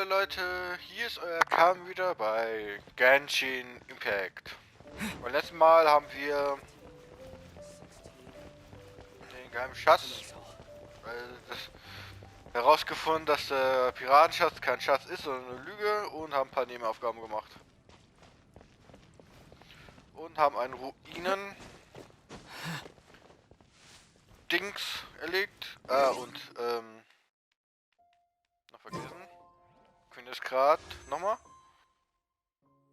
Leute, hier ist euer Kamen wieder bei Genshin Impact. Beim letzten Mal haben wir den geheimen Schatz herausgefunden, dass der Piratenschatz kein Schatz ist, sondern eine Lüge, und haben ein paar Nebenaufgaben gemacht. Und haben einen Ruinen Dings erlegt. Noch vergessen. Können wir das gerade nochmal?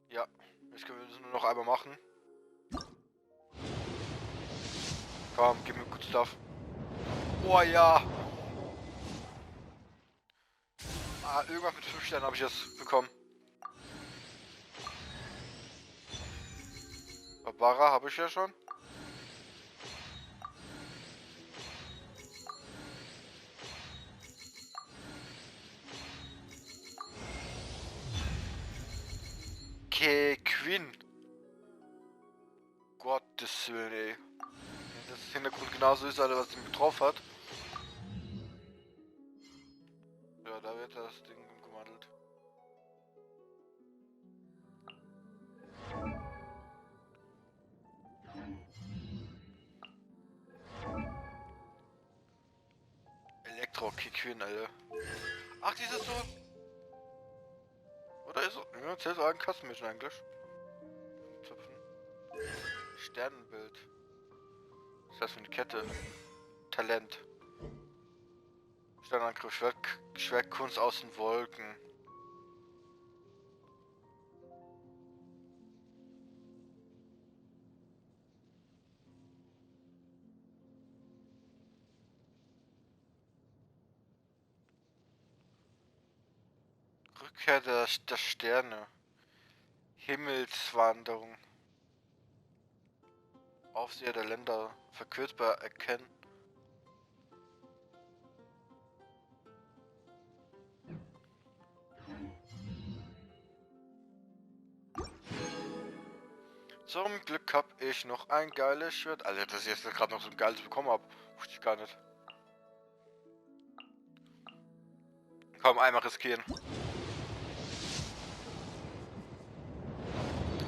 Ja, jetzt können wir das nur noch einmal machen. Komm, gib mir gut Stuff. Oh ja! Irgendwas mit 5 Sternen habe ich jetzt bekommen. Barbara habe ich ja schon. Queen. Gottes Willen, ey. Wenn das Hintergrund genauso ist, Alter, was sie drauf hat. Ja, da wird das Ding umgewandelt. Queen, Alter. Ach, die ist so. Oder ist es? Ja, zählt so ein Kassenmädchen eigentlich. Zupfen. Sternenbild. Was ist das für eine Kette? Talent. Sternangriff, Schwertkunst aus den Wolken. Rückkehr der Sterne. Himmelswanderung. Aufseher der Länder. Verkürzbar erkennen. Zum Glück hab ich noch ein geiles Schwert. Alter, dass ich jetzt gerade noch so ein geiles bekommen habe. Wusste ich gar nicht. Komm, einmal riskieren.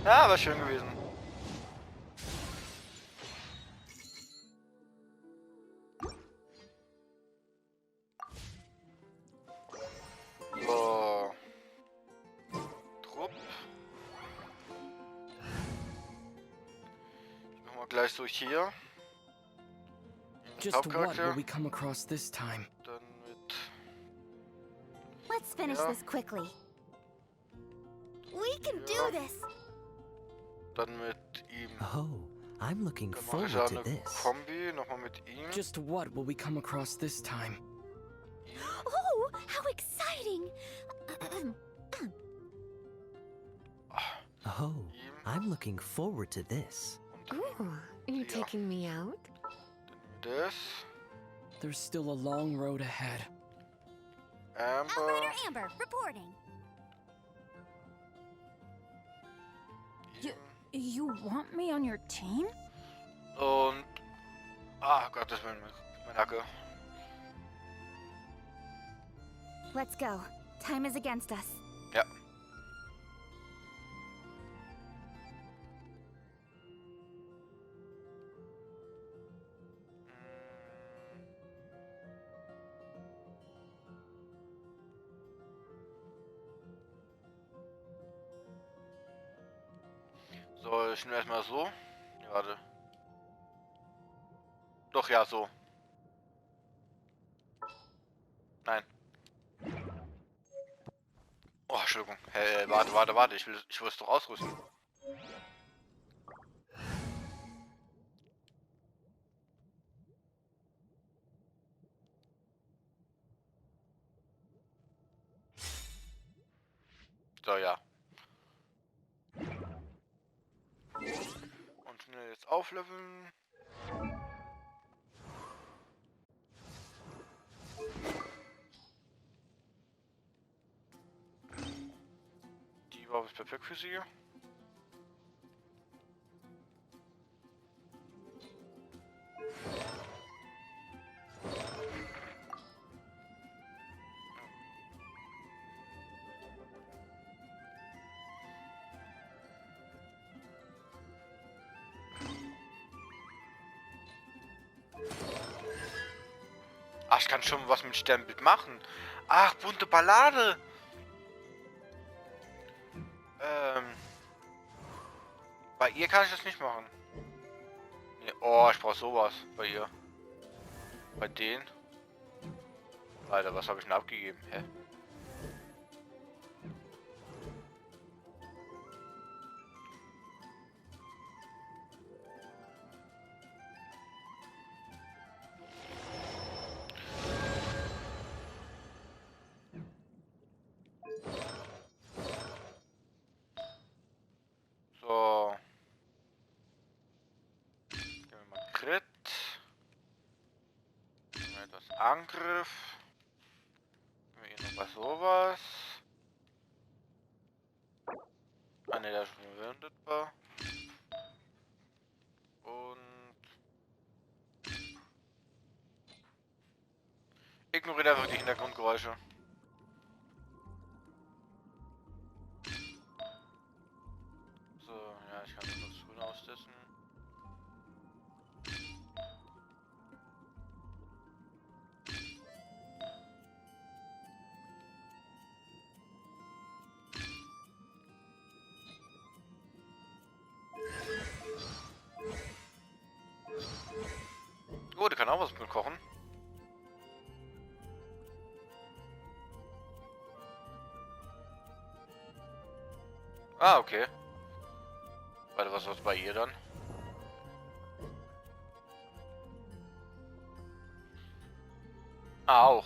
Ja, war schön gewesen. So. Trupp. Ich mach mal gleich so hier. Just what will we come across this time? Dann mit. Let's finish this quickly. We can do this. Dann mit ihm. Oh, I'm looking Dann forward mache ich to eine this. Kombi, nochmal mit ihm. Just what will we come across this time? Oh, how exciting! Oh, I'm looking forward to this. Ooh, are you taking me out? Das. There's still a long road ahead. Outrider Amber, reporting. You want me on your team? Und. Ah, Gottes Willen, mein Hacke. Let's go. Time is against us. Ja. So, ich nehme erstmal so. Ja, warte. Doch, ja, so. Nein. Oh, Entschuldigung. Hey, warte. Ich will es doch ausrüsten. So, ja. Und schnell jetzt aufleveln. Die Waffe ist perfekt für sie. Ach, ich kann schon was mit Sternbild machen. Ach, bunte Ballade. Bei ihr kann ich das nicht machen. Nee, oh, ich brauche sowas bei ihr. Bei denen. Alter, was habe ich denn abgegeben? Hä? So. Gehen wir mal Crit. Gehen wir etwas Angriff. Gehen wir hier noch bei sowas. Ah ne, der ist schon verwundbar. Und ignoriert einfach die Hintergrundgeräusche. So, ja, ich kann das Schulen austesten. Oh, der kann auch was mit kochen. Ah, okay. Warte, was bei ihr dann? Ah, auch.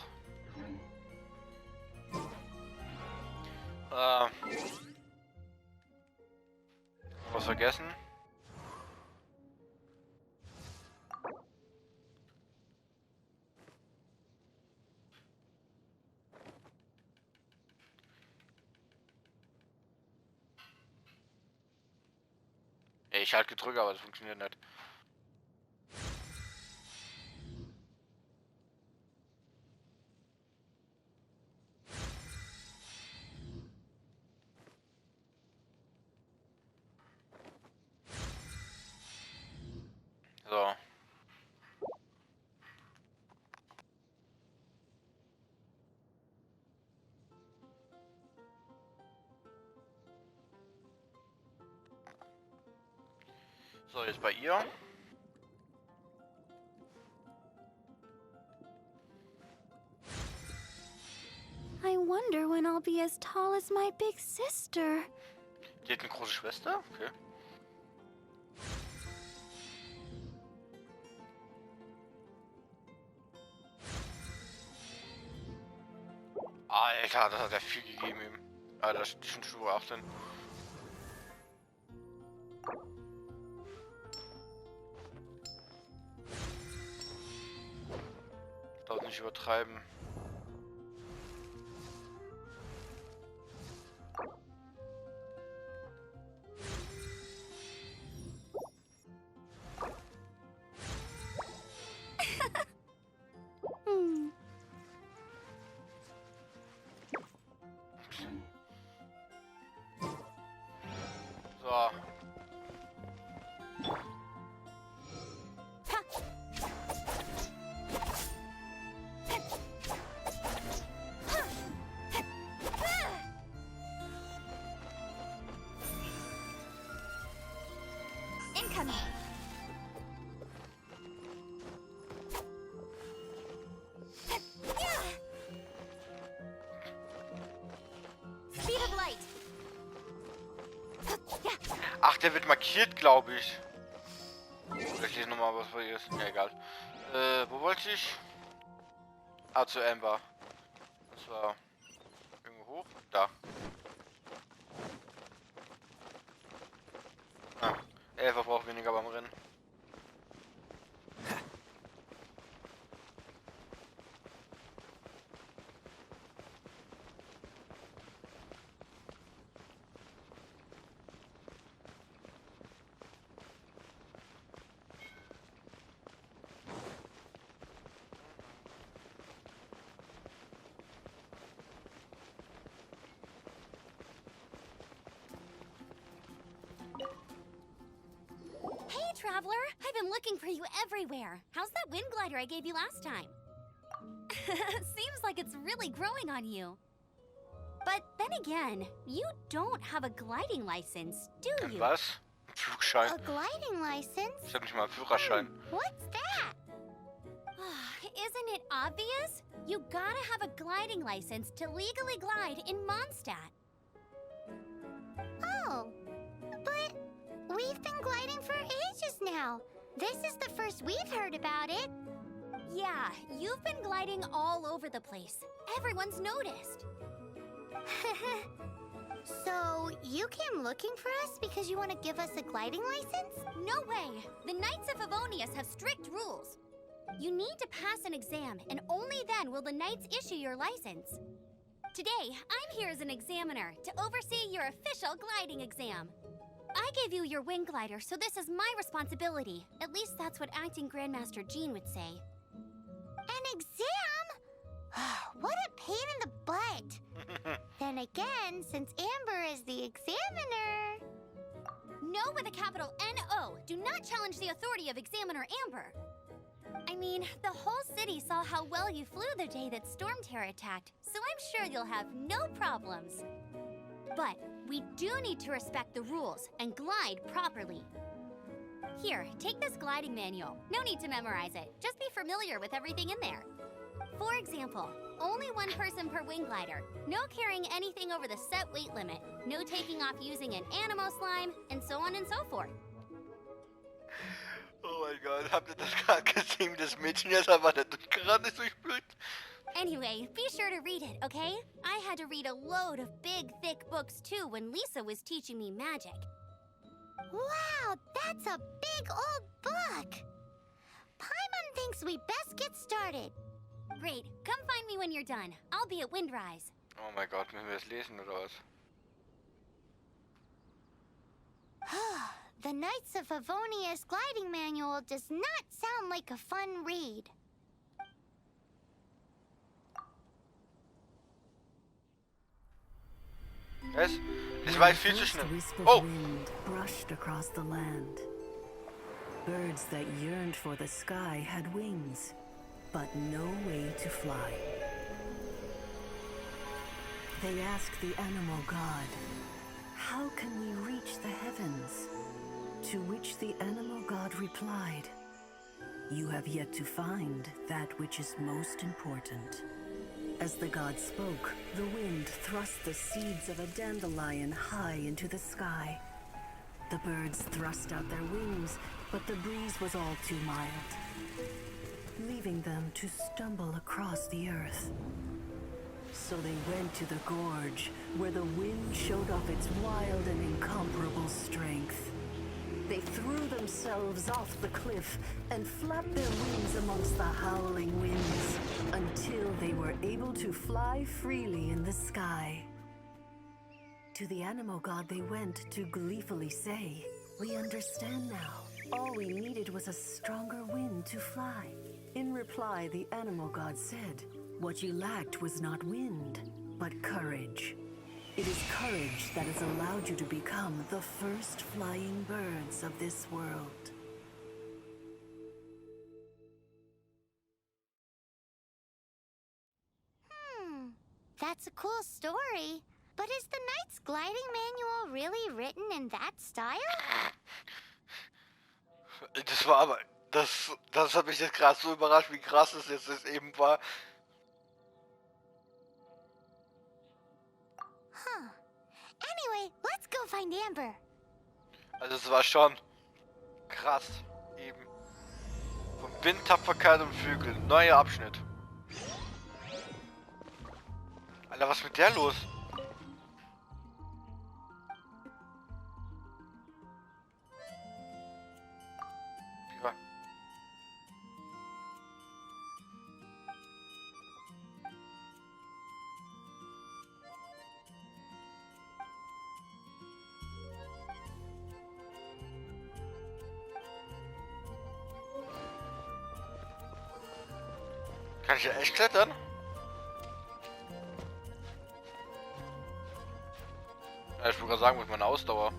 Was vergessen? Ey, ich halt gedrückt, aber das funktioniert nicht. So. So, jetzt bei ihr. I wonder when I'll be as tall as my big sister. Die hat eine große Schwester? Okay. Alter, das hat ja viel gegeben ihm. Ah, da ist schon Stufe 18. Ich glaube nicht übertreiben. So. Incoming. Speed of light. Ach, der wird markiert, glaube ich. Ich lese nochmal, was bei ihr ist. Ja, egal. Wo wollte ich? Ah, zu Amber. Das war irgendwo hoch. Da. Ah, 11 braucht weniger beim Rennen. Traveler, I've been looking for you everywhere. How's that wind glider I gave you last time? Seems like it's really growing on you. But then again, you don't have a gliding license, do you? Was? Flugschein. A gliding license? Ich hab nicht mal einen Führerschein. What's that? Isn't it obvious? You gotta have a gliding license to legally glide in Mondstadt. Oh, but we've been gliding for ages now. This is the first we've heard about it. Yeah, you've been gliding all over the place. Everyone's noticed. So, you came looking for us because you want to give us a gliding license? No way! The Knights of Favonius have strict rules. You need to pass an exam, and only then will the Knights issue your license. Today, I'm here as an examiner to oversee your official gliding exam. I gave you your wing glider, so this is my responsibility. At least that's what Acting Grandmaster Jean would say. An exam? What a pain in the butt. Then again, since Amber is the examiner... No with a capital N-O. Do not challenge the authority of Examiner Amber. I mean, the whole city saw how well you flew the day that Stormterror attacked, so I'm sure you'll have no problems. But we do need to respect the rules and glide properly. Here, take this gliding manual. No need to memorize it. Just be familiar with everything in there. For example, only one person per wing glider. No carrying anything over the set weight limit. No taking off using an animal slime, and so on and so forth. Oh mein Gott, habt ihr das gerade gesehen, wie das Mädchen jetzt einfach da durchgerannt ist durch Blut? Anyway, be sure to read it, okay? I had to read a load of big, thick books too when Lisa was teaching me magic. Wow, that's a big old book! Paimon thinks we best get started. Great, come find me when you're done. I'll be at Windrise. Oh mein Gott, müssen wir das lesen oder was? The Knights of Favonius gliding manual does not sound like a fun read. Was? Das war viel zu schnell. Oh! Wind brushed across the land. Birds that yearned for the sky had wings, but no way to fly. They asked the animal god, "How can we reach the heavens?" To which the animal god replied, "You have yet to find that which is most important." As the god spoke, the wind thrust the seeds of a dandelion high into the sky. The birds thrust out their wings, but the breeze was all too mild, leaving them to stumble across the earth. So they went to the gorge, where the wind showed off its wild and incomparable strength. They threw themselves off the cliff and flapped their wings amongst the howling winds until they were able to fly freely in the sky. To the animal god they went to gleefully say, "We understand now. All we needed was a stronger wind to fly." In reply, the animal god said, "What you lacked was not wind, but courage. It is courage that has allowed you to become the first flying birds of this world." That's a cool story. But is the Knight's gliding manual really written in that style? Das war aber... Das hat mich jetzt gerade so überrascht, wie krass es jetzt eben war. Anyway, let's go find Amber. Also es war schon krass eben. Von Wind, Tapferkeit und Flügel. Neuer Abschnitt. Alter, was ist mit der los? Ja. Kann ich ja echt klettern? Ja, ich wollte gerade sagen, mit meiner Ausdauer.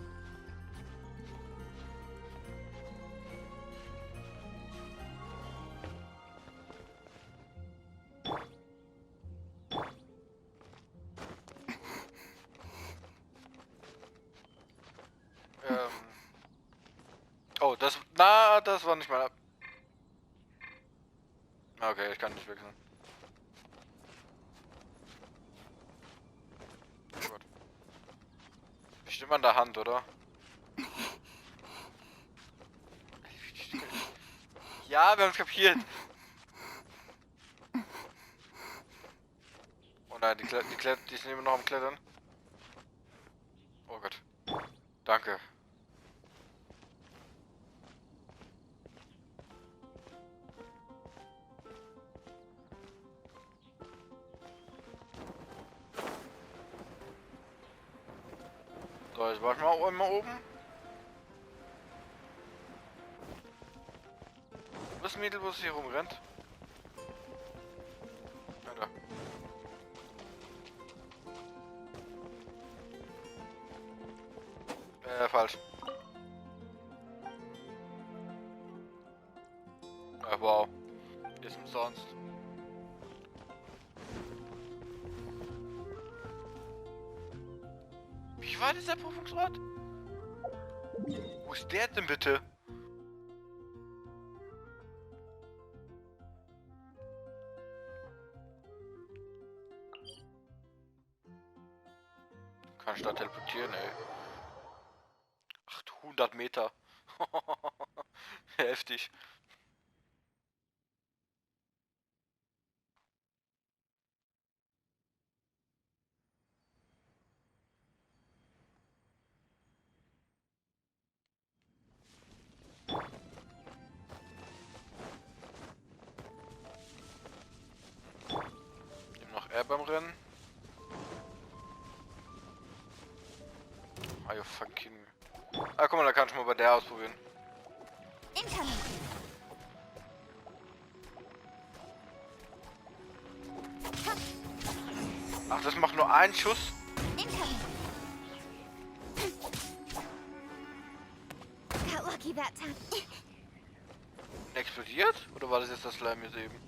das war nicht mal... Okay, ich kann nicht wechseln. Oh Gott. Bestimmt an der Hand, oder? Ja, wir haben es kapiert. Oh nein, die sind immer noch am Klettern. Oh Gott. Danke. So, jetzt warten wir auch einmal oben. Wo ist das Mädel, wo es hier rumrennt? Ja, da. Falsch. Wow. Ist umsonst. Wie war dieser Prüfungsort? Wo ist der denn bitte? Kann ich da teleportieren, ey. 800 Meter. Heftig. Noch er beim Rennen. Are you fucking... Ah, guck mal, da kann ich mal bei der ausprobieren. Incoming. Ach, das macht nur einen Schuss? Incoming. Got lucky that time. Explodiert? Oder war das jetzt das Slime jetzt eben?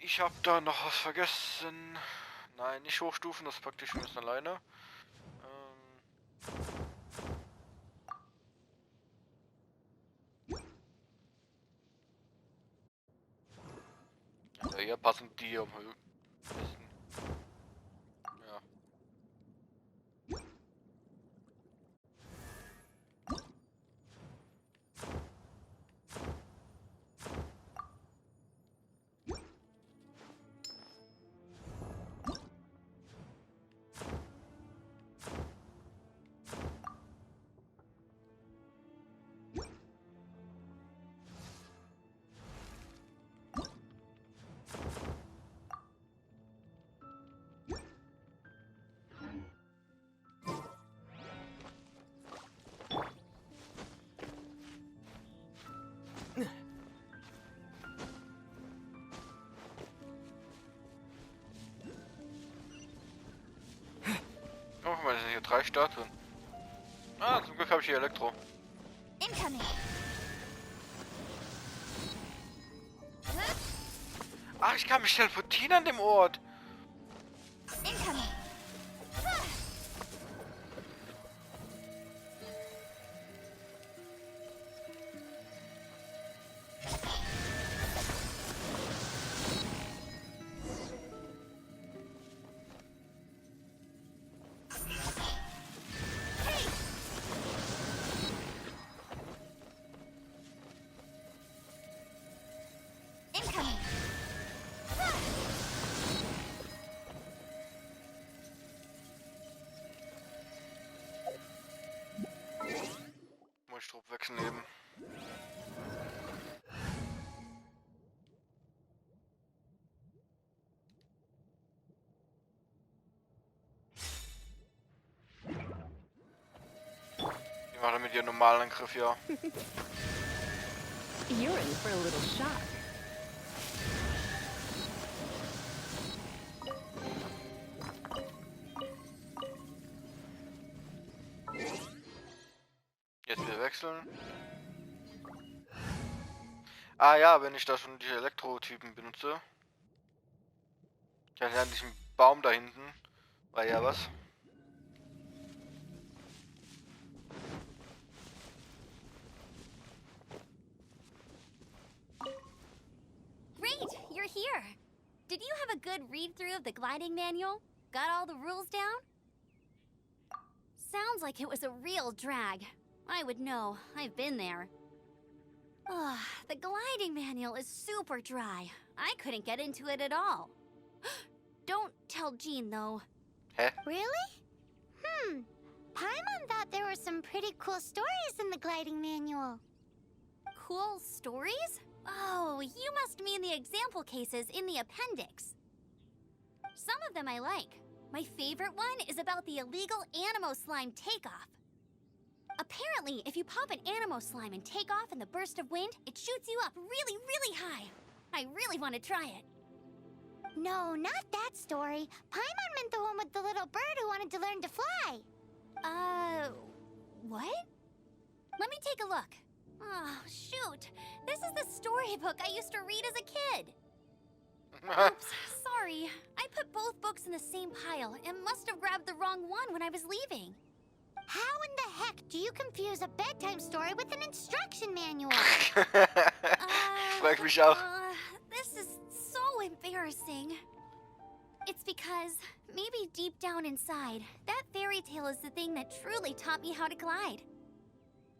Ich hab da noch was vergessen. Nein, nicht hochstufen, das praktisch wir müssen alleine. Ja, hier passen die am besten. Ja. Oh, guck mal, das sind hier 3 Statuen. Ah, zum Glück habe ich hier Elektro. Incoming. Ach, ich kann mich teleportieren an dem Ort. Incoming. Incoming. Muss ich Trupp wechseln eben. Die machen mit ihrem normalen Angriff, ja. You're in for a little shock. Jetzt wieder wechseln. Ah ja, wenn ich da schon die Elektrotypen benutze. Kann ich an diesem Baum da hinten. War ja was. Great, you're here. Did you have a good read-through of the gliding manual? Got all the rules down? Sounds like it was a real drag. I would know. I've been there. Ugh, the gliding manual is super dry. I couldn't get into it at all. Don't tell Jean, though. Hä? Really? Paimon thought there were some pretty cool stories in the gliding manual. Cool stories? Oh, you must mean the example cases in the appendix. Some of them I like. My favorite one is about the illegal Animo slime takeoff. Apparently, if you pop an Animo slime and take off in the burst of wind, it shoots you up really, really high. I really want to try it. No, not that story. Paimon meant the one with the little bird who wanted to learn to fly. What? Let me take a look. Oh, shoot. This is the storybook I used to read as a kid. Oops, sorry. I put both books in the same pile and must have grabbed the wrong one when I was leaving. How in the heck do you confuse a bedtime story with an instruction manual? Frag mich auch. This is so embarrassing. It's because, maybe deep down inside, that fairy tale is the thing that truly taught me how to glide.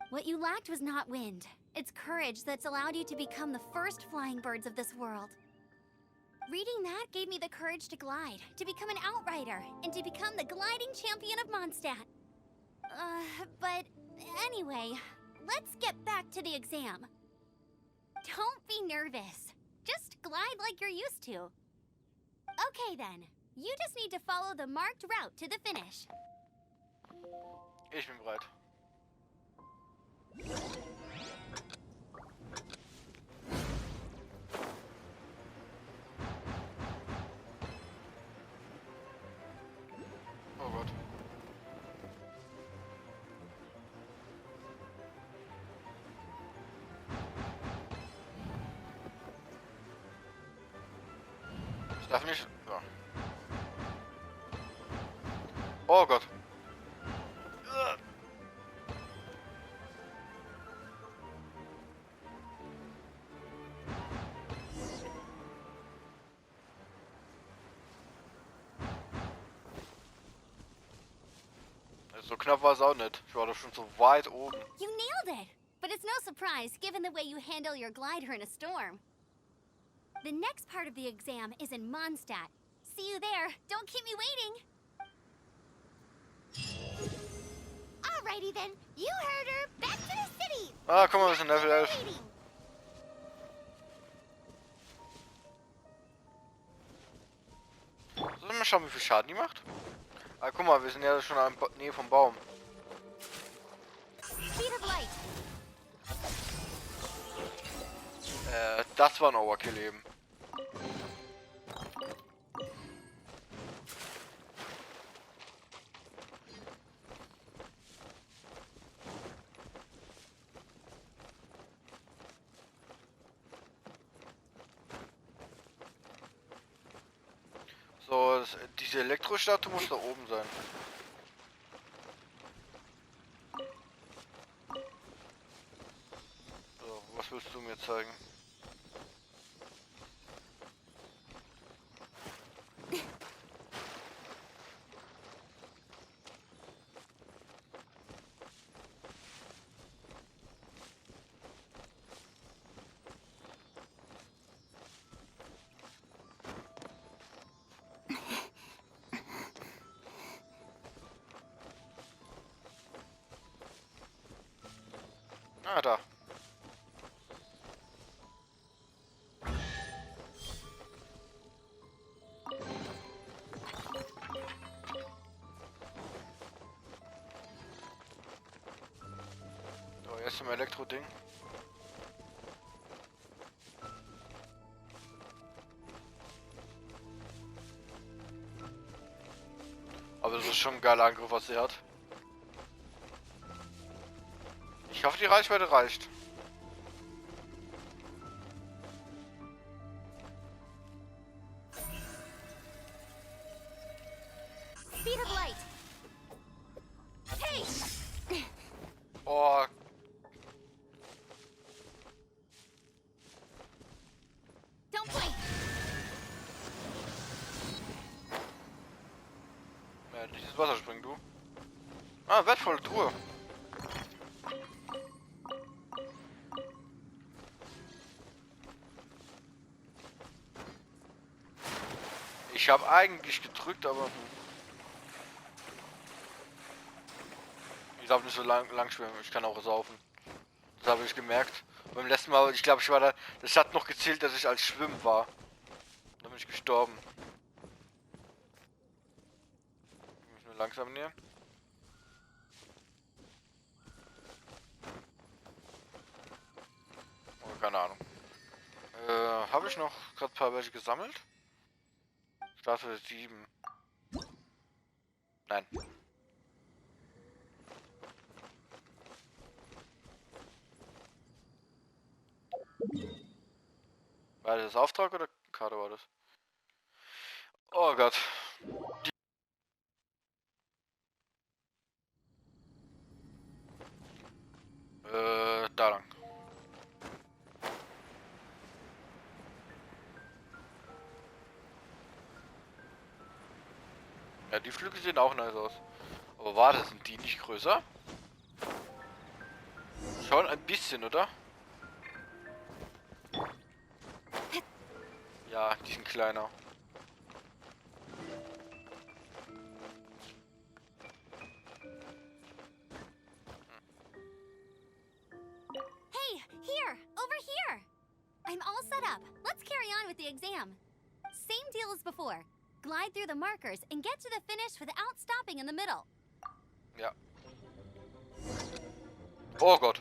What you lacked was not wind. It's courage that's allowed you to become the first flying birds of this world. Reading that gave me the courage to glide, to become an outrider, and to become the gliding champion of Mondstadt. But anyway, let's get back to the exam. Don't be nervous. Just glide like you're used to. Okay then, you just need to follow the marked route to the finish. Ich bin bereit. Oh Gott. Ich darf nicht... Ja. Oh Gott. So knapp war es auch nicht. Ich war doch schon so weit oben. You nailed it! But it's no surprise, given the way you handle your glider in a storm. The next part of the exam is in Mondstadt. See you there. Don't keep me waiting. Alrighty then, you heard her. Back to the city. Ah, guck mal, wir sind Level 11. Waiting. Sollen wir mal schauen, wie viel Schaden die macht? Ah, guck mal, wir sind ja schon in der Nähe vom Baum. Speed of light. Das war ein Overkill eben. So, diese Elektrostatue muss da oben sein. So, was willst du mir zeigen? Ah, da. So, jetzt im Elektro-Ding. Aber das ist schon ein geiler Angriff, was er hat. Ich hoffe, die Reichweite reicht. speed of light. Hey! Oh. Don't blink! Ja, nicht ins Wasser springen, du. Ah, wertvolle Truhe. Ich habe eigentlich gedrückt, aber ich darf nicht so lang schwimmen. Ich kann auch saufen. Das habe ich gemerkt. Beim letzten Mal, ich glaube, ich war da. Das hat noch gezählt, dass ich als Schwimmen war. Dann bin ich gestorben. Ich muss nur langsam nähern. Oh, keine Ahnung. Habe ich noch gerade ein paar welche gesammelt? Staffel 7. Nein. War das Auftrag oder Karte war das? Oh Gott. Da lang. Ja, die Flügel sehen auch nice aus. Aber warte, sind die nicht größer? Schon ein bisschen, oder? Ja, die sind kleiner. Hey, here! Over here! I'm all set up. Let's carry on with the exam. Same deal as before. Glide through the markers and get to the finish without stopping in the middle. Ja. Oh Gott.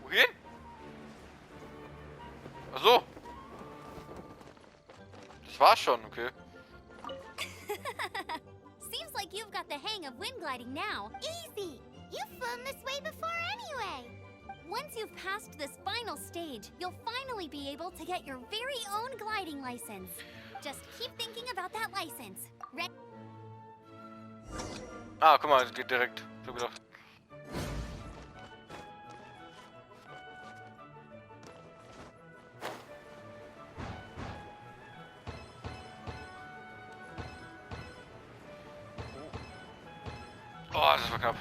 Wohin? Ach so. Das war's schon, okay. Seems like you've got the hang of wind gliding now. Easy! You've flown this way before anyway! Once you've passed this final stage, you'll finally be able to get your very own gliding license. Just keep thinking about that license. Ah, guck mal, es geht direkt. Ich hab gedacht. Oh, das war knapp.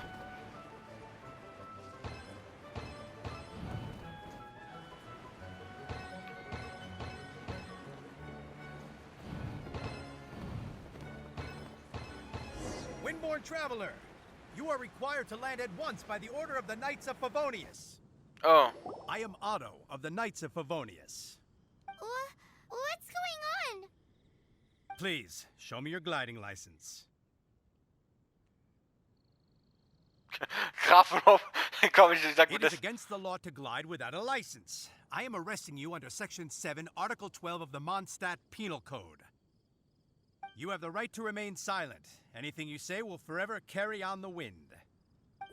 Windborne traveler, you are required to land at once by the order of the Knights of Favonius. Oh. I am Otto of the Knights of Favonius. What's going on? Please, show me your gliding license. Grafenhof. Komm, ich sag mir It is das. against the law to glide without a license. I am arresting you under Section 7, Article 12 of the Mondstadt Penal Code. You have the right to remain silent. Anything you say will forever carry on the wind.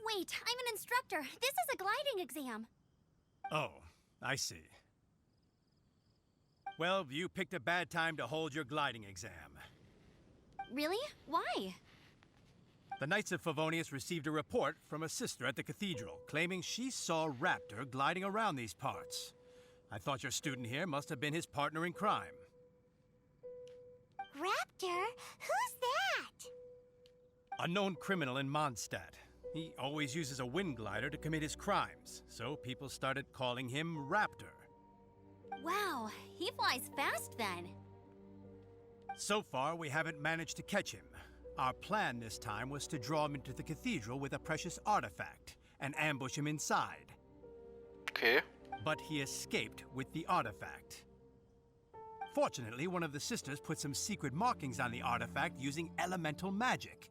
Wait, I'm an instructor. This is a gliding exam. Oh, I see. Well, you picked a bad time to hold your gliding exam. Really? Why? The Knights of Favonius received a report from a sister at the cathedral claiming she saw Raptor gliding around these parts. I thought your student here must have been his partner in crime. Raptor? Who's that? A known criminal in Mondstadt. He always uses a wind glider to commit his crimes, so people started calling him Raptor. Wow, he flies fast then. So far, we haven't managed to catch him. Our plan this time was to draw him into the cathedral with a precious artifact and ambush him inside. Okay. But he escaped with the artifact. Fortunately, one of the sisters put some secret markings on the artifact using elemental magic.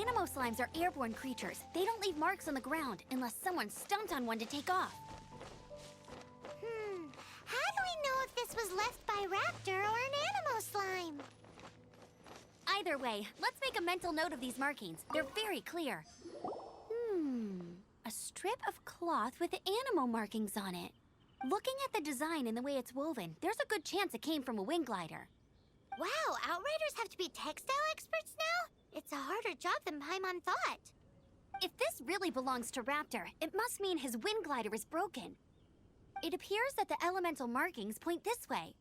Animo slimes are airborne creatures. They don't leave marks on the ground unless someone stomped on one to take off. How do we know if this was left by Raptor or an Animo slime? Either way, let's make a mental note of these markings. They're very clear. A strip of cloth with Animo markings on it. Looking at the design and the way it's woven, there's a good chance it came from a wind glider. Wow, Outriders have to be textile experts now? It's a harder job than Paimon thought. If this really belongs to Raptor, it must mean his wind glider is broken. It appears that the elemental markings point this way.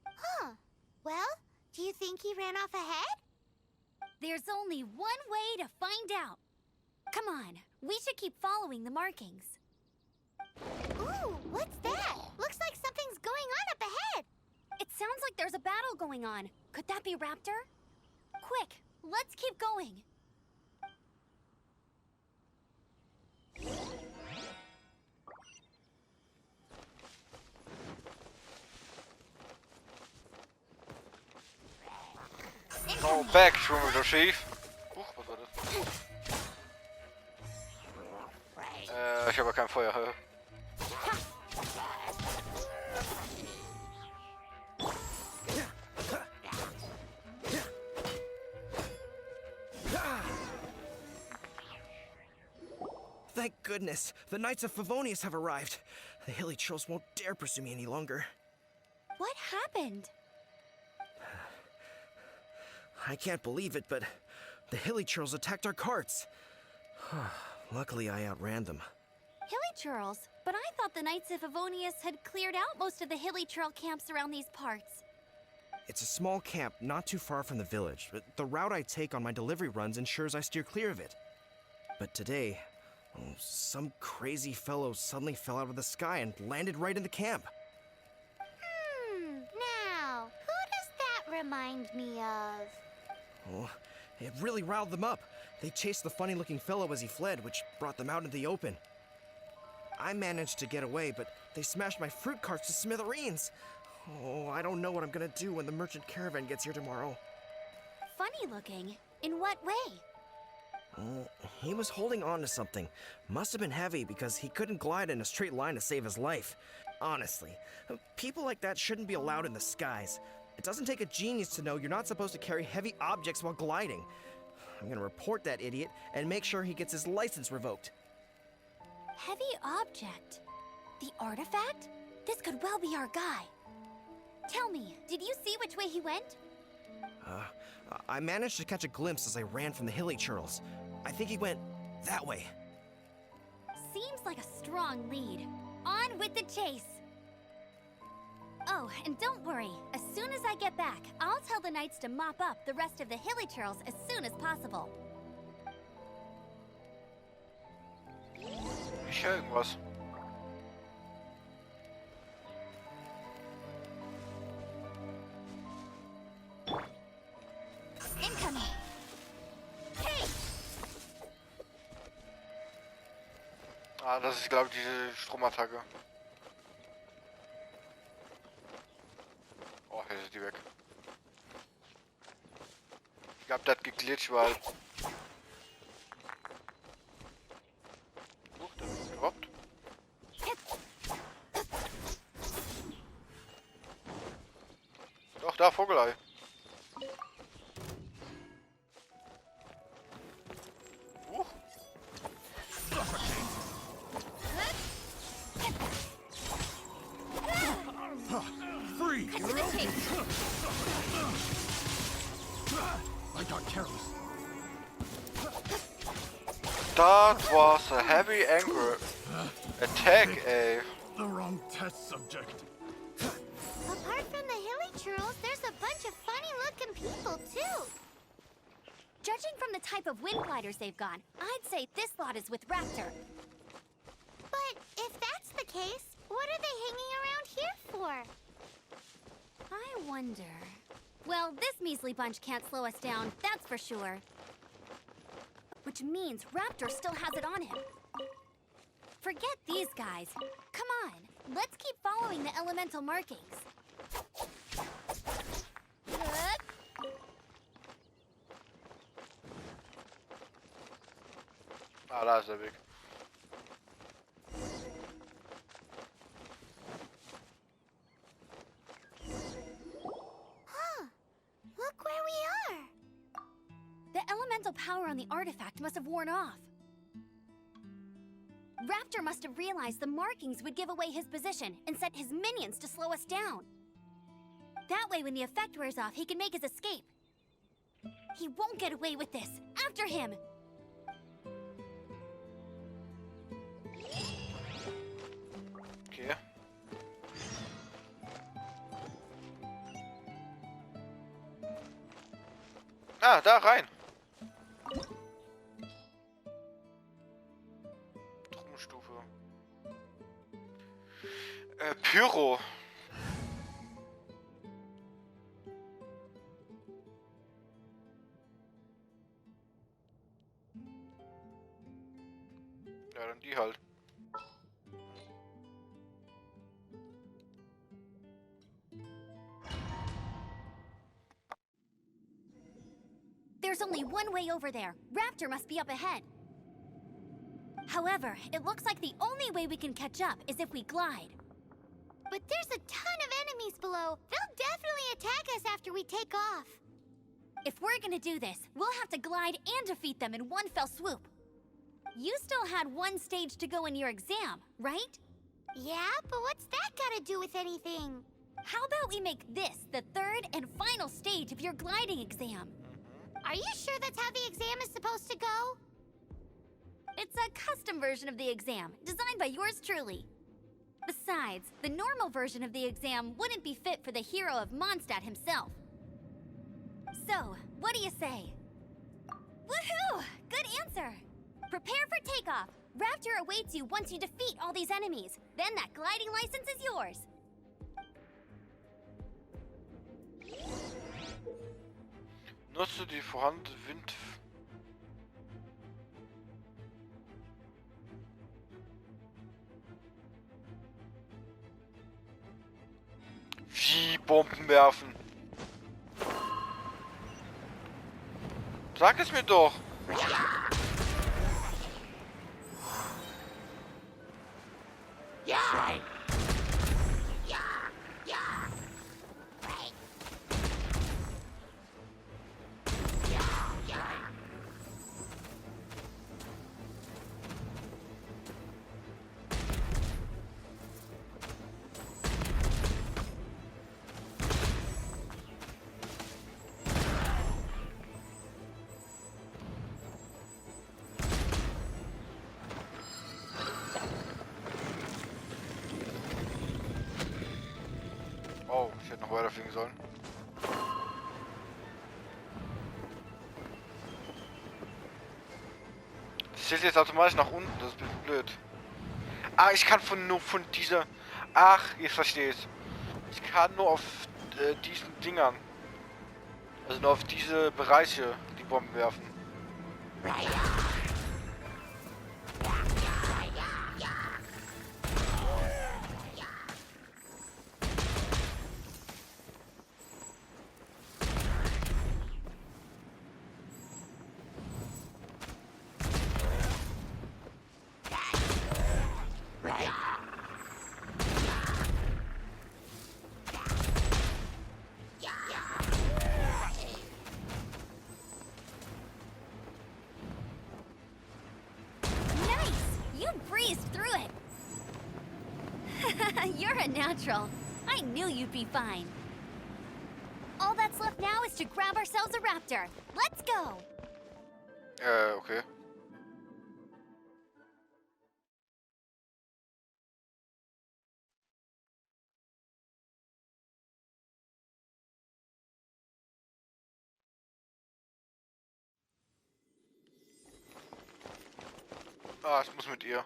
Huh. Well, do you think he ran off ahead? There's only one way to find out. Come on, we should keep following the markings. Ooh, what's that? Looks like something's going on up ahead. It sounds like there's a battle going on. Could that be Raptor? Quick, let's keep going. Oh, back, schon wieder schief. Was war das? Ich habe kein Feuer. Thank goodness, the Knights of Favonius have arrived. The hilly trolls won't dare pursue me any longer. What happened? I can't believe it, but the hilly trolls attacked our carts. Luckily, I outran them. Hilly churls? But I thought the Knights of Favonius had cleared out most of the hilly churl camps around these parts. It's a small camp not too far from the village, but the route I take on my delivery runs ensures I steer clear of it. But today, some crazy fellow suddenly fell out of the sky and landed right in the camp. Now, who does that remind me of? Oh, it really riled them up. They chased the funny-looking fellow as he fled, which brought them out into the open. I managed to get away, but they smashed my fruit carts to smithereens. Oh, I don't know what I'm gonna do when the merchant caravan gets here tomorrow. Funny looking? In what way? Oh, he was holding on to something. Must have been heavy because he couldn't glide in a straight line to save his life. Honestly, people like that shouldn't be allowed in the skies. It doesn't take a genius to know you're not supposed to carry heavy objects while gliding. I'm gonna report that idiot and make sure he gets his license revoked. Heavy object? The artifact? This could well be our guy. Tell me, did you see which way he went? I managed to catch a glimpse as I ran from the hilly churls. I think he went that way. Seems like a strong lead. On with the chase! Oh, and don't worry. As soon as I get back, I'll tell the knights to mop up the rest of the hilly churls as soon as possible. Ich höre irgendwas. Incoming! Hey! Ah, das ist, glaube ich, diese Stromattacke. Oh, hier ist die weg. Ich glaube, das hat geglitscht, weil... Da ist gedroppt. Doch, da, Vogelei. Free! I got careless. That was a heavy anger attack, eh? The wrong test subject. Apart from the hilly churls, there's a bunch of funny-looking people, too. Judging from the type of wind gliders they've gone, I'd say this lot is with Raptor. But if that's the case, what are they hanging around here for? I wonder... Well, this measly bunch can't slow us down, that's for sure. Which means Raptor still has it on him. Forget these guys. Come on, let's keep following the elemental markings. Ah, da ist der Weg. Huh. Look where we are. The elemental power on the artifact must have worn off. Raptor must have realized the markings would give away his position and sent his minions to slow us down. That way, when the effect wears off, he can make his escape. He won't get away with this. After him! Okay. Ah, da rein. Truppenstufe. Pyro. Ja, dann die halt. There's only one way over there. Raptor must be up ahead. However, it looks like the only way we can catch up is if we glide. But there's a ton of enemies below. They'll definitely attack us after we take off. If we're gonna do this, we'll have to glide and defeat them in one fell swoop. You still had one stage to go in your exam, right? Yeah, but what's that got to do with anything? How about we make this the third and final stage of your gliding exam? Are you sure that's how the exam is supposed to go? It's a custom version of the exam, designed by yours truly. Besides, the normal version of the exam wouldn't be fit for the hero of Mondstadt himself. So, what do you say? Woohoo! Good answer! Prepare for takeoff. Raptor awaits you once you defeat all these enemies. Then that gliding license is yours. Nutze die vorhandene Wind... Wie Bomben werfen? Sag es mir doch! Oh, ich hätte noch weiterfliegen sollen. Das zählt jetzt automatisch nach unten, das ist ein bisschen blöd. Ah, ich kann nur von dieser... Ach, jetzt verstehe ich. Ich kann nur auf diesen Dingern. Also nur auf diese Bereiche die Bomben werfen. You're a natural. I knew you'd be fine. All that's left now is to grab ourselves a raptor. Let's go! Okay. Ah, ich muss mit ihr.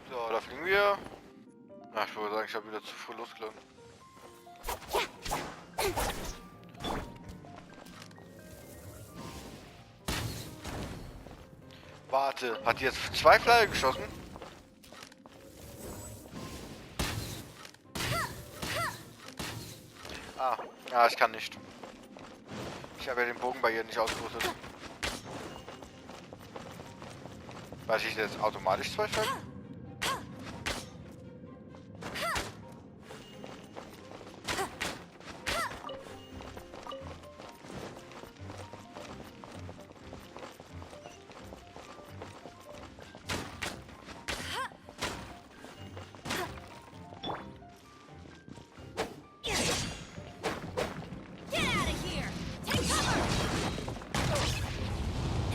So, da fliegen wir. Na, ich würde sagen, ich habe wieder zu früh losgelassen. Warte, hat die jetzt 2 Flyer geschossen? Ah, ich kann nicht. Ich habe ja den Bogen bei ihr nicht ausgerüstet. Weiß ich jetzt automatisch 2 Flyer?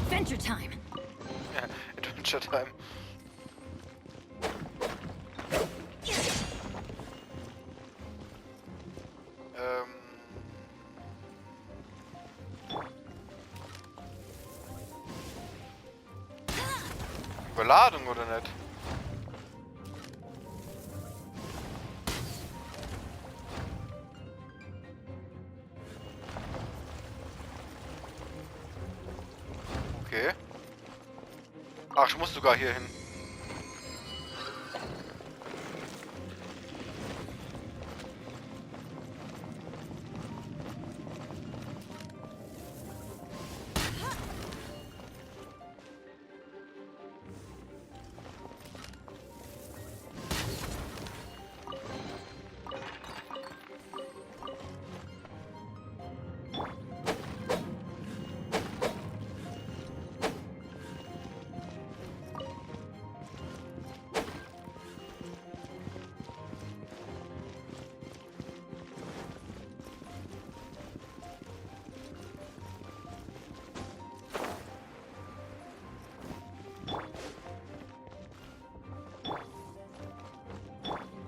Adventure time. Ja, Adventure Time. Überladung oder nicht? Okay. Ach, ich muss sogar hier hin.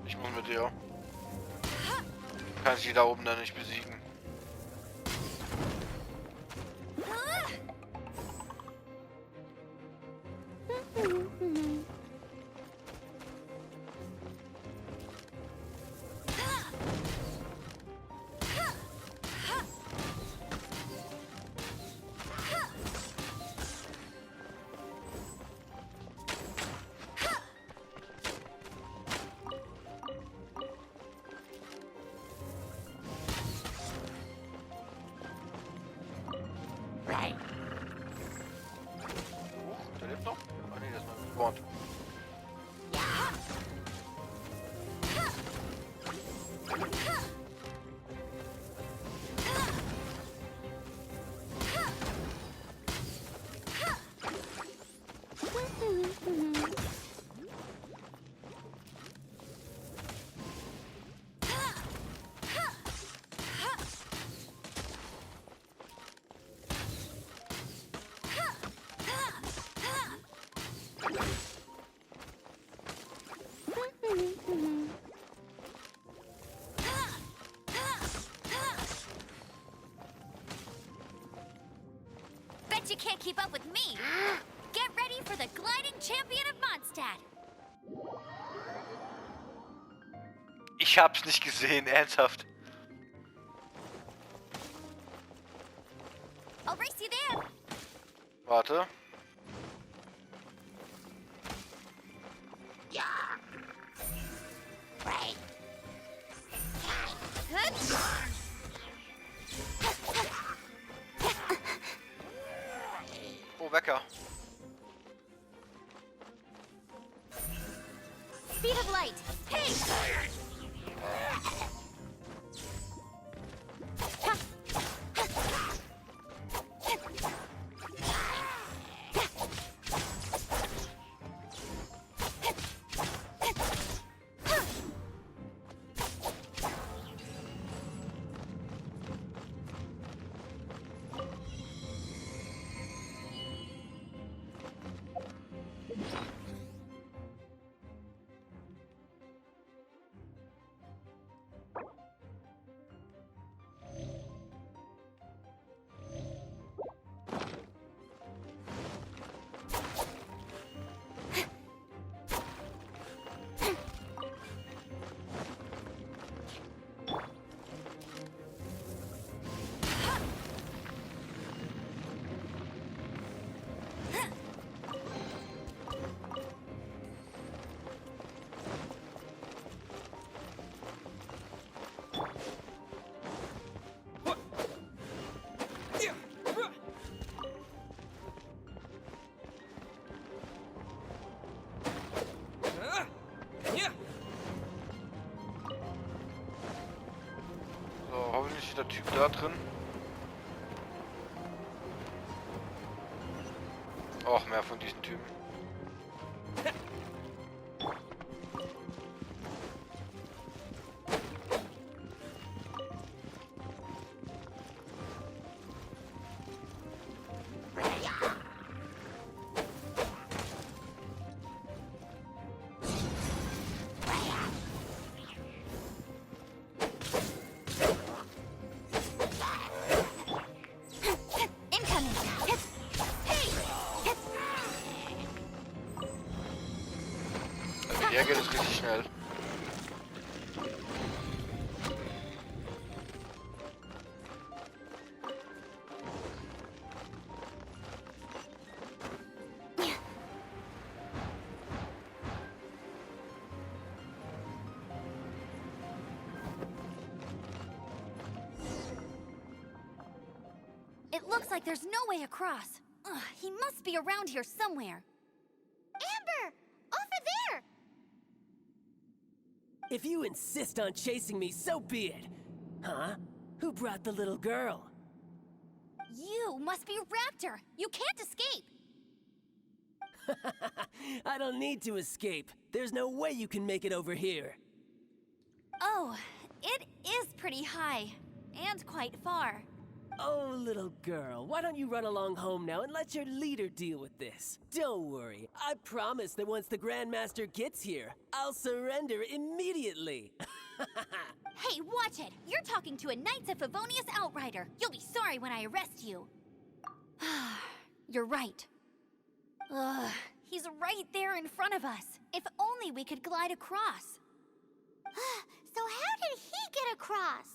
Ich muss mit dir. Kann ich die da oben dann nicht besiegen. Der lebt noch? Ah nee, der ist mal respawned. Bet you can't keep up with me. Get ready for the gliding champion of Mondstadt. Ich hab's nicht gesehen, ernsthaft. I'll race you there. Warte. Oh, Wecker. Speed of light. Hey! der Typ da drin. Och, mehr von diesen Typen. Der geht es richtig schnell. It looks like there's no way across. Ugh, he must be around here somewhere. Amber! Over there! If you insist on chasing me, so be it. Huh? Who brought the little girl? You must be Raptor. You can't escape. I don't need to escape. There's no way you can make it over here. Oh, it is pretty high. And quite far. Oh, little girl, why don't you run along home now and let your leader deal with this? Don't worry, I promise that once the Grandmaster gets here, I'll surrender immediately. Hey, watch it! You're talking to a Knights of Favonius outrider. You'll be sorry when I arrest you. You're right. Ugh, he's right there in front of us. If only we could glide across. So how did he get across?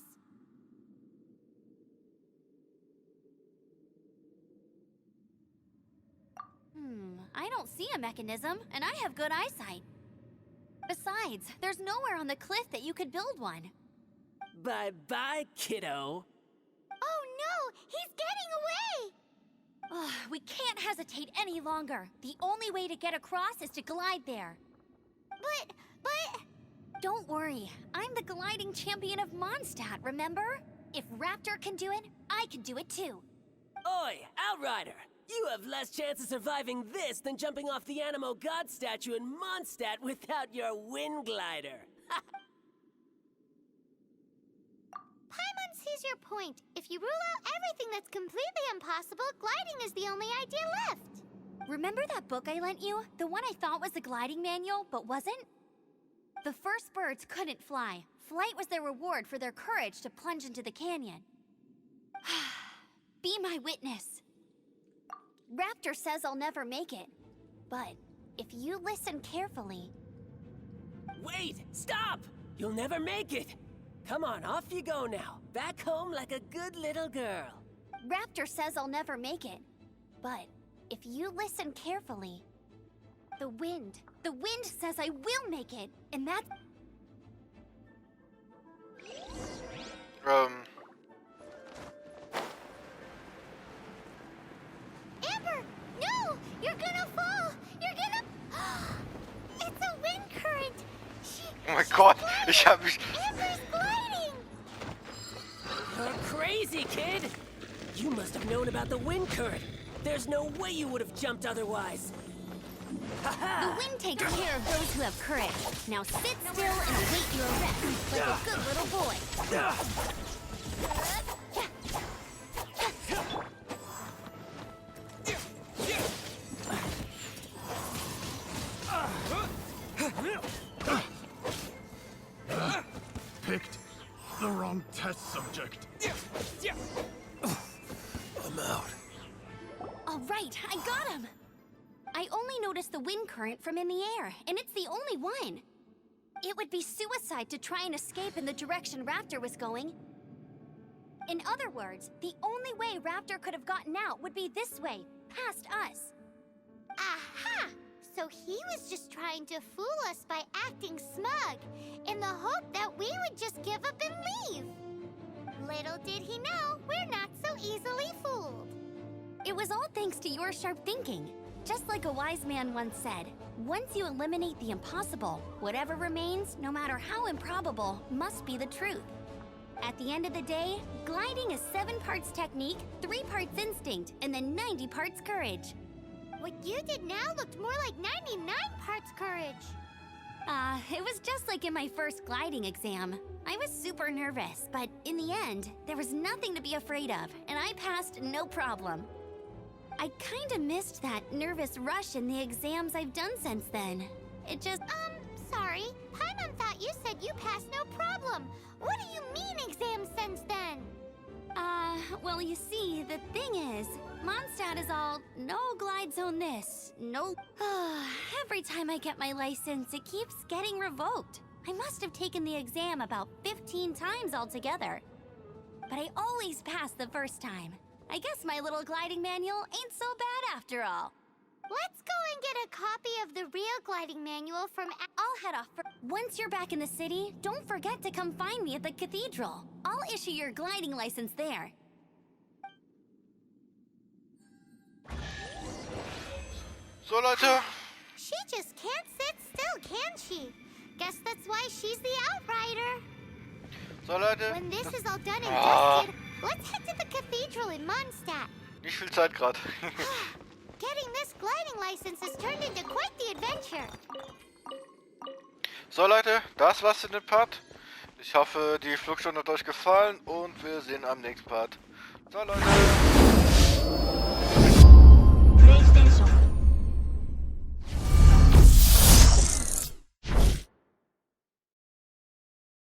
I don't see a mechanism, and I have good eyesight. Besides, there's nowhere on the cliff that you could build one. Bye-bye, kiddo. Oh no! He's getting away! Ugh, we can't hesitate any longer. The only way to get across is to glide there. But... Don't worry, I'm the gliding champion of Mondstadt, remember? If Raptor can do it, I can do it too. Oi, Outrider! You have less chance of surviving this than jumping off the Animo God statue in Mondstadt without your wind glider. Paimon sees your point. If you rule out everything that's completely impossible, gliding is the only idea left. Remember that book I lent you? The one I thought was the gliding manual, but wasn't? The first birds couldn't fly. Flight was their reward for their courage to plunge into the canyon. Be my witness. Raptor says I'll never make it. But if you listen carefully... Wait! Stop! You'll never make it! Come on, off you go now. Back home like a good little girl. Raptor says I'll never make it. But if you listen carefully... The wind says I will make it. And that's... Amber! No! You're gonna fall! You're gonna... It's a wind current! Oh mein Gott, ich hab mich... Amber's gliding! You're crazy, kid! You must have known about the wind current. There's no way you would have jumped otherwise. The wind takes care of those who have courage. Now sit still and await your arrest, like a good little boy. Picked the wrong test subject. I'm out. All right, I got him. I only noticed the wind current from in the air, and it's the only one. It would be suicide to try and escape in the direction Raptor was going. In other words, the only way Raptor could have gotten out would be this way, past us. Aha! So he was just trying to fool us by acting smug, in the hope that we would just give up and leave. Little did he know, we're not so easily fooled. It was all thanks to your sharp thinking. Just like a wise man once said, once you eliminate the impossible, whatever remains, no matter how improbable, must be the truth. At the end of the day, gliding is 7 parts technique, 3 parts instinct, and then 90 parts courage. What you did now looked more like 99 parts courage. It was just like in my first gliding exam. I was super nervous, but in the end, there was nothing to be afraid of, and I passed no problem. I kinda missed that nervous rush in the exams I've done since then. It just... Sorry. Paimon thought you said you passed no problem. What do you mean exams since then? Well, you see, the thing is, Mondstadt is all, no glide zone this, no... Every time I get my license, it keeps getting revoked. I must have taken the exam about 15 times altogether. But I always pass the first time. I guess my little gliding manual ain't so bad after all. Let's go and get a copy of the real gliding manual from... I'll head off Once you're back in the city, don't forget to come find me at the cathedral. I'll issue your gliding license there. So, Leute. She just can't sit still, can she? Guess that's why she's the outrider. So, Leute. When this is all done and dusted, let's head to the cathedral in Mondstadt. Nicht viel Zeit gerade. Getting this gliding license has turned into quite the adventure. So, Leute, das war's in dem Part. Ich hoffe, die Flugstunde hat euch gefallen und wir sehen am nächsten Part. So, Leute.